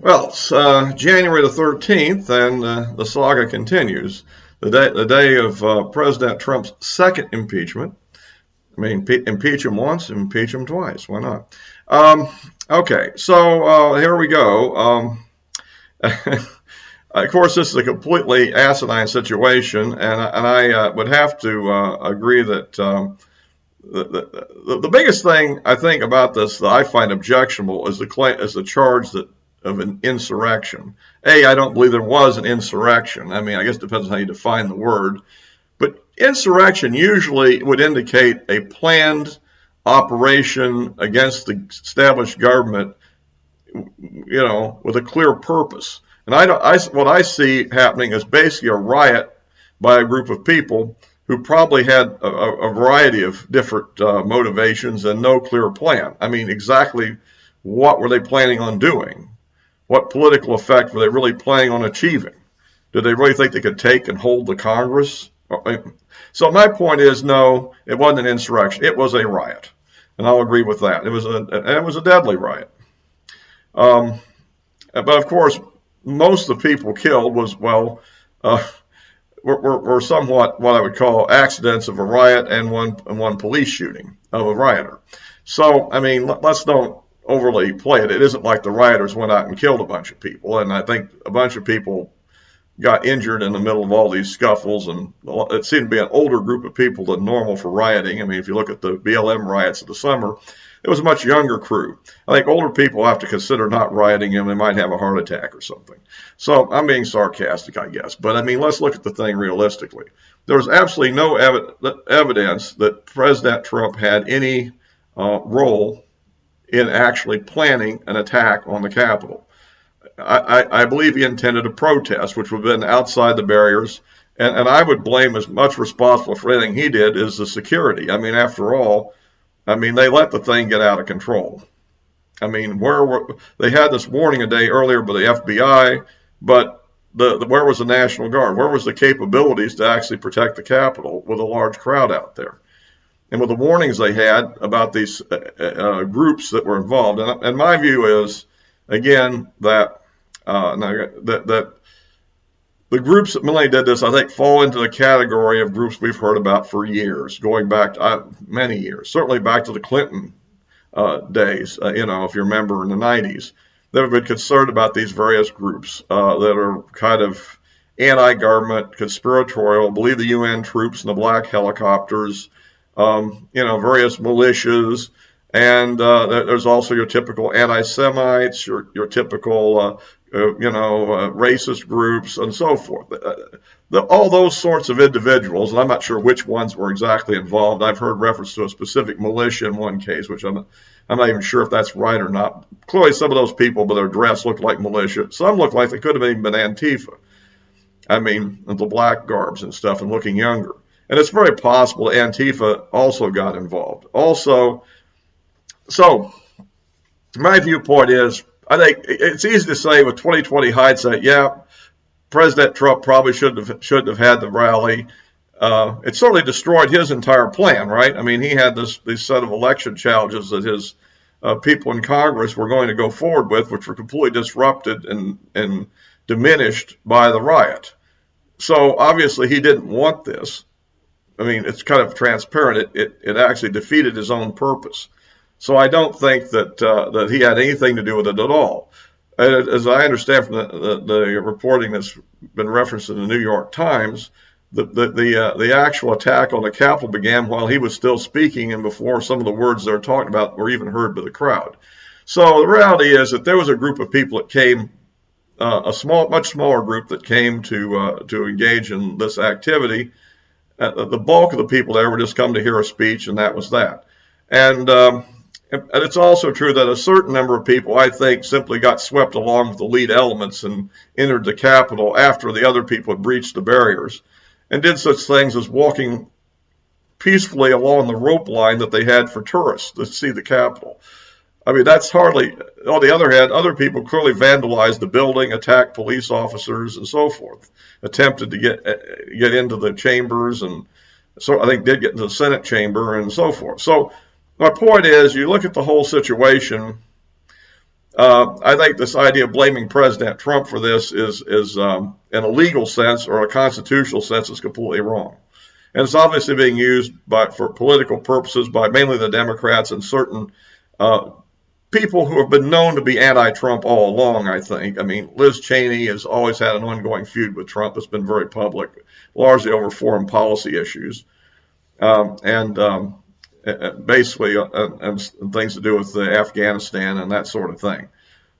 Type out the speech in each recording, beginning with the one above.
Well, it's January the 13th, and the saga continues. The day of President Trump's second impeachment. I mean, impeach him once, impeach him twice. Why not? Um, okay, so here we go. Of course, this is a completely asinine situation, and I would have to agree that the biggest thing I think about this that I find objectionable is the charge that of an insurrection. I don't believe there was an insurrection. I mean, I guess it depends on how you define the word. But insurrection usually would indicate a planned operation against the established government, with a clear purpose. And what I see happening is basically a riot by a group of people who probably had a variety of different motivations and no clear plan. I mean, exactly what were they planning on doing? What political effect were they really planning on achieving? Did they really think they could take and hold the Congress? So my point is, no, it wasn't an insurrection. It was a riot, and I'll agree with that. It was a deadly riot. Um, but of course, most of the people killed were somewhat what I would call accidents of a riot and one police shooting of a rioter. So I mean, let's don't overly play it. It isn't like the rioters went out and killed a bunch of people, and I think a bunch of people got injured in the middle of all these scuffles, and it seemed to be an older group of people than normal for rioting. I mean, if you look at the BLM riots of the summer, it was a much younger crew. I think older people have to consider not rioting and they might have a heart attack or something. So I'm being sarcastic, I guess. But I mean, let's look at the thing realistically. There's absolutely no evidence that President Trump had any role in actually planning an attack on the Capitol. I believe he intended a protest, which would have been outside the barriers, and I would blame as much responsible for anything he did as the security. I mean, after all, they let the thing get out of control. I mean, they had this warning a day earlier by the FBI, but where was the National Guard? Where was the capabilities to actually protect the Capitol with a large crowd out there? And with the warnings they had about these groups that were involved, and my view is, again, that the groups that mainly did this, I think, fall into the category of groups we've heard about for years, going back many years, certainly back to the Clinton days, if you remember in the 90s. They have been concerned about these various groups that are kind of anti-government, conspiratorial, believe the UN troops and the black helicopters, various militias, and there's also your typical anti-Semites, your typical racist groups, and so forth. All those sorts of individuals, and I'm not sure which ones were exactly involved. I've heard reference to a specific militia in one case, which I'm not even sure if that's right or not. Clearly, some of those people, by their dress, looked like militia. Some looked like they could have even been Antifa. I mean, the black garbs and stuff, and looking younger. And it's very possible Antifa also got involved. Also, so my viewpoint is, I think it's easy to say with 2020 hindsight, yeah, President Trump probably shouldn't have had the rally. It certainly destroyed his entire plan, right? I mean, he had this set of election challenges that his people in Congress were going to go forward with, which were completely disrupted and diminished by the riot. So obviously he didn't want this. I mean, it's kind of transparent. It actually defeated his own purpose. So I don't think that he had anything to do with it at all. As I understand from the reporting that's been referenced in the New York Times, the actual attack on the Capitol began while he was still speaking and before some of the words they're talking about were even heard by the crowd. So the reality is that there was a group of people that came, much smaller group that came to engage in this activity. The bulk of the people there were just come to hear a speech, and that was that. And it's also true that a certain number of people, I think, simply got swept along with the lead elements and entered the Capitol after the other people had breached the barriers and did such things as walking peacefully along the rope line that they had for tourists to see the Capitol. I mean, that's hardly, on the other hand, other people clearly vandalized the building, attacked police officers, and so forth, attempted to get into the chambers, and so I think did get into the Senate chamber and so forth. So my point is, you look at the whole situation, I think this idea of blaming President Trump for this is in a legal sense or a constitutional sense is completely wrong. And it's obviously being used for political purposes by mainly the Democrats and certain people who have been known to be anti-Trump all along, I think. I mean, Liz Cheney has always had an ongoing feud with Trump that's been very public, largely over foreign policy issues. Basically and things to do with Afghanistan and that sort of thing.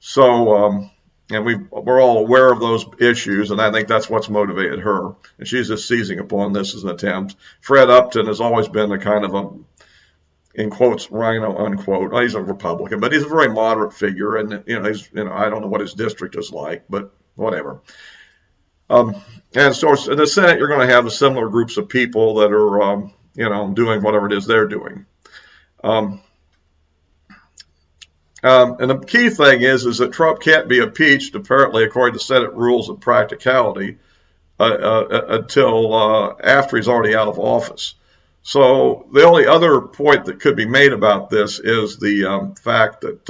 So, and we're all aware of those issues, and I think that's what's motivated her. And she's just seizing upon this as an attempt. Fred Upton has always been a kind of a, in quotes, rhino, unquote. He's a Republican, but he's a very moderate figure, and I don't know what his district is like, but whatever. And so in the Senate, you're going to have the similar groups of people that are doing whatever it is they're doing. And the key thing is that Trump can't be impeached, apparently, according to Senate rules of practicality, until after he's already out of office. So the only other point that could be made about this is the fact that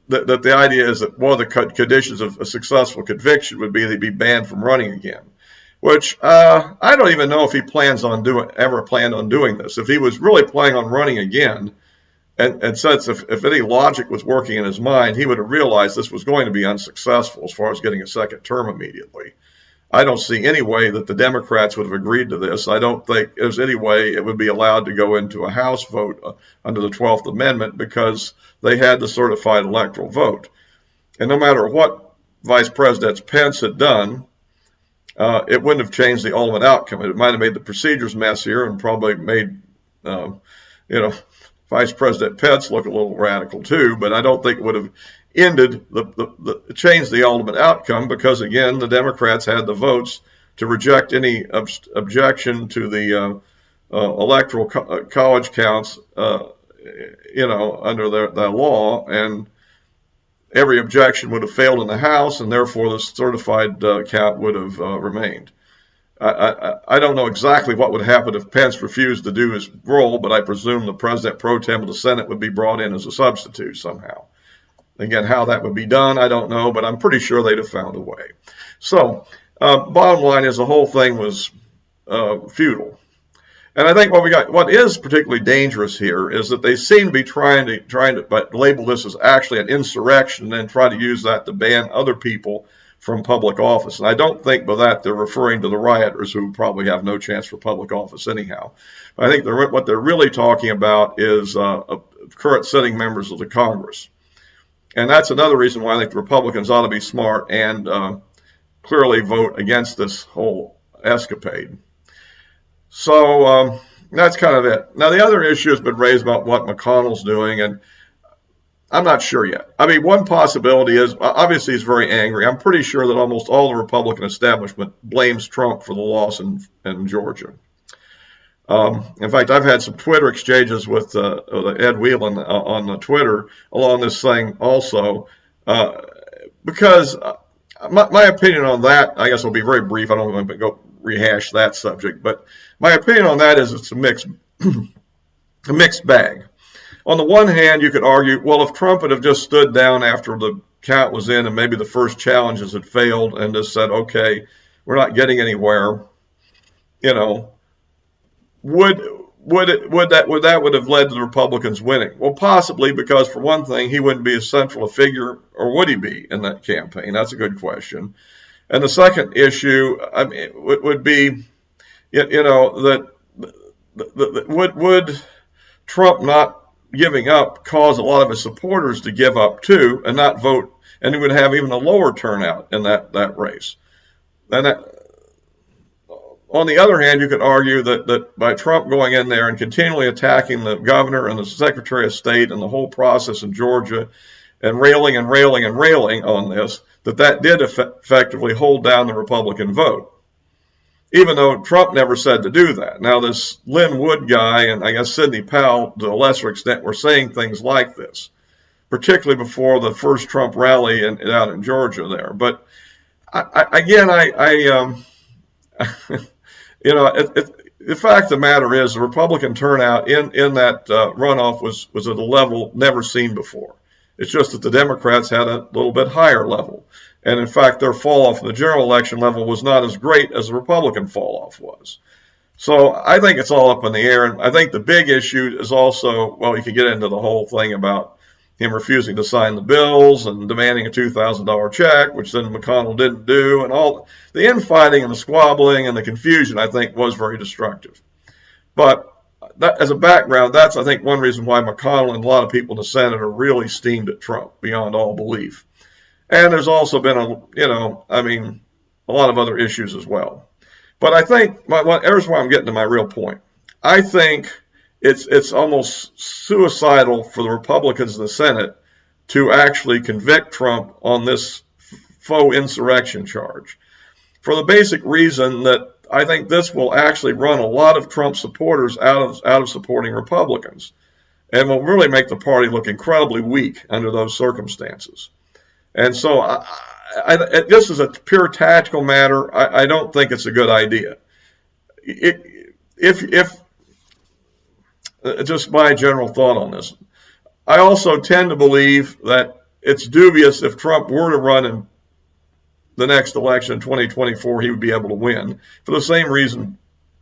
the idea is that one of the conditions of a successful conviction would be that he'd be banned from running again. Which I don't even know if he ever planned on doing this. If he was really planning on running again, and since if any logic was working in his mind, he would have realized this was going to be unsuccessful as far as getting a second term immediately. I don't see any way that the Democrats would have agreed to this. I don't think there's any way it would be allowed to go into a House vote under the 12th Amendment because they had the certified electoral vote. And no matter what Vice President Pence had done, it wouldn't have changed the ultimate outcome. It might have made the procedures messier and probably made, Vice President Pence look a little radical too. But I don't think it would have changed the ultimate outcome because, again, the Democrats had the votes to reject any objection to the electoral college counts, under their law, and every objection would have failed in the House, and therefore the certified count would have remained. I don't know exactly what would happen if Pence refused to do his role, but I presume the president pro tem of the Senate would be brought in as a substitute somehow. Again, how that would be done, I don't know, but I'm pretty sure they'd have found a way. So, bottom line is the whole thing was futile. And I think what is particularly dangerous here is that they seem to be trying to label this as actually an insurrection and then try to use that to ban other people from public office. And I don't think by that they're referring to the rioters who probably have no chance for public office anyhow. I think what they're really talking about is current sitting members of the Congress. And that's another reason why I think the Republicans ought to be smart and clearly vote against this whole escapade. So that's kind of it. Now, the other issue has been raised about what McConnell's doing, and I'm not sure yet. I mean, one possibility is, obviously he's very angry. I'm pretty sure that almost all the Republican establishment blames Trump for the loss in Georgia. In fact, I've had some Twitter exchanges with Ed Whelan on Twitter along this thing also, because my opinion on that, I guess, will be very brief. I don't want to go rehash that subject, but my opinion on that is it's a mixed bag. On the one hand, you could argue, well, if Trump would have just stood down after the count was in and maybe the first challenges had failed and just said, okay, we're not getting anywhere, would that have led to the Republicans winning? Well, possibly, because for one thing, he wouldn't be as central a figure, or would he be in that campaign? That's a good question. And the second issue, would be, that would Trump not giving up cause a lot of his supporters to give up too and not vote, and he would have even a lower turnout in that race. And on the other hand, you could argue that by Trump going in there and continually attacking the governor and the Secretary of State and the whole process in Georgia and railing on this, that did effectively hold down the Republican vote, even though Trump never said to do that. Now, this Lynn Wood guy and I guess Sidney Powell, to a lesser extent, were saying things like this, particularly before the first Trump rally out in Georgia there. But the fact of the matter is the Republican turnout in that runoff was at a level never seen before. It's just that the Democrats had a little bit higher level. And in fact, their fall off in the general election level was not as great as the Republican fall off was. So I think it's all up in the air. And I think the big issue is also, well, you could get into the whole thing about him refusing to sign the bills and demanding a $2,000 check, which then McConnell didn't do. And all the infighting and the squabbling and the confusion, I think, was very destructive. But that, as a background, that's, I think, one reason why McConnell and a lot of people in the Senate are really steamed at Trump beyond all belief. And there's also been a lot of other issues as well. But I think, here's where I'm getting to my real point. I think it's almost suicidal for the Republicans in the Senate to actually convict Trump on this faux insurrection charge, for the basic reason that I think this will actually run a lot of Trump supporters out of supporting Republicans, and will really make the party look incredibly weak under those circumstances. And so this is a pure tactical matter. I don't think it's a good idea. If just my general thought on this, I also tend to believe that it's dubious if Trump were to run in the next election in 2024, he would be able to win for the same reason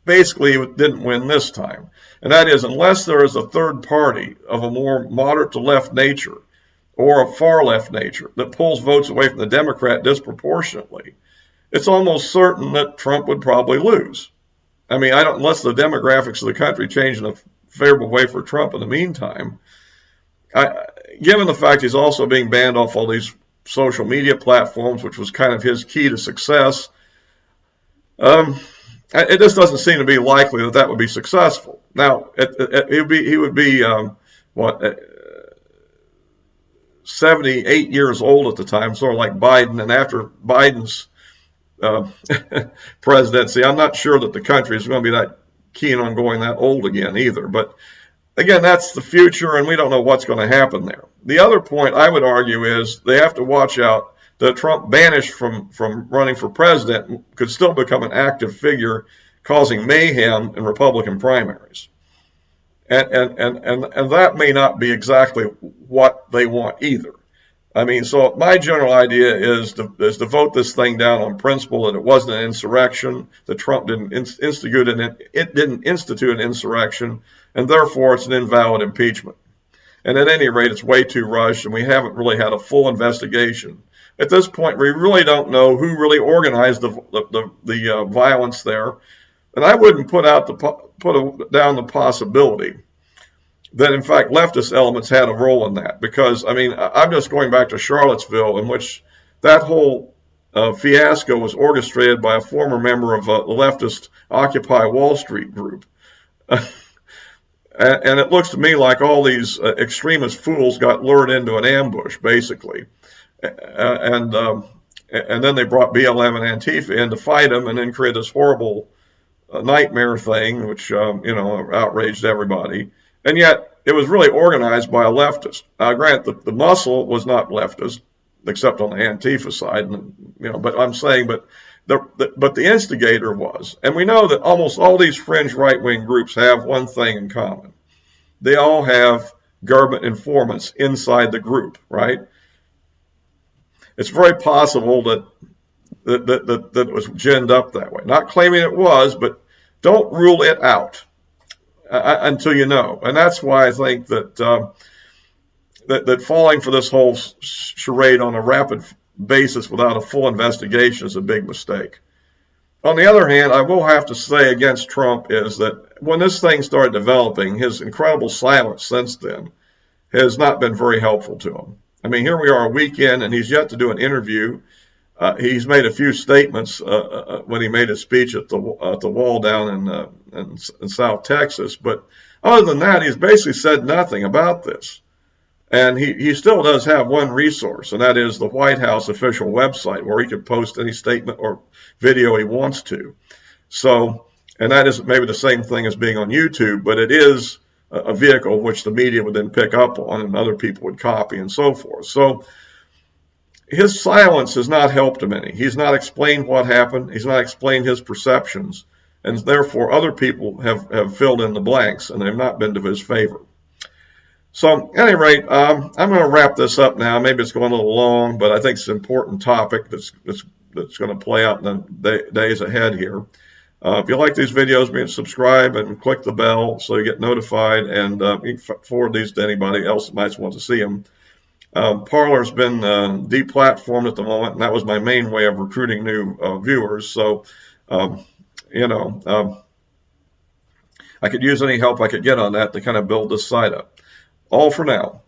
basically he didn't win this time. And that is, unless there is a third party of a more moderate to left nature or a far left nature that pulls votes away from the Democrat disproportionately, it's almost certain that Trump would probably lose. I mean, unless the demographics of the country change in a favorable way for Trump in the meantime. Given the fact he's also being banned off all these social media platforms, which was kind of his key to success, it just doesn't seem to be likely that would be successful. Now, he would be 78 years old at the time, sort of like Biden. And after Biden's presidency, I'm not sure that the country is going to be that keen on going that old again either. But again, that's the future, and we don't know what's going to happen there. The other point I would argue is they have to watch out that Trump, banished from running for president, could still become an active figure, causing mayhem in Republican primaries. And that may not be exactly what they want either. I mean, so my general idea is to vote this thing down on principle that it wasn't an insurrection, that Trump didn't institute an insurrection, and therefore it's an invalid impeachment. And at any rate, it's way too rushed, and we haven't really had a full investigation. At this point, we really don't know who really organized the violence there, and I wouldn't put down the possibility that in fact leftist elements had a role in that, because I mean, I'm just going back to Charlottesville, in which that whole fiasco was orchestrated by a former member of the leftist Occupy Wall Street group. And it looks to me like all these extremist fools got lured into an ambush, basically. And then they brought BLM and Antifa in to fight them, and then create this horrible nightmare thing, which outraged everybody. And yet, it was really organized by a leftist. Granted, the muscle was not leftist, except on the Antifa side, but I'm saying, but the instigator was. And we know that almost all these fringe right-wing groups have one thing in common. They all have government informants inside the group, right? It's very possible that it was ginned up that way. Not claiming it was, but don't rule it out until you know. And that's why I think that falling for this whole charade on a rapid basis without a full investigation is a big mistake. On the other hand, I will have to say against Trump is that when this thing started developing, his incredible silence since then has not been very helpful to him. I mean, here we are a week in, and he's yet to do an interview. He's made a few statements when he made his speech at the wall down in South Texas, but other than that, he's basically said nothing about this. And he still does have one resource, and that is the White House official website, where he can post any statement or video he wants to. So, and that isn't maybe the same thing as being on YouTube, but it is a vehicle which the media would then pick up on and other people would copy and so forth. So his silence has not helped him any. He's not explained what happened. He's not explained his perceptions. and therefore other people have filled in the blanks, and they've not been to his favor. So, at any rate, I'm going to wrap this up now. Maybe it's going a little long, but I think it's an important topic that's going to play out in the days ahead here. If you like these videos, subscribe and click the bell so you get notified, and you can forward these to anybody else that might want to see them. Parler's been deplatformed at the moment, and that was my main way of recruiting new viewers. So, you know, I could use any help I could get on that to kind of build this site up. All for now.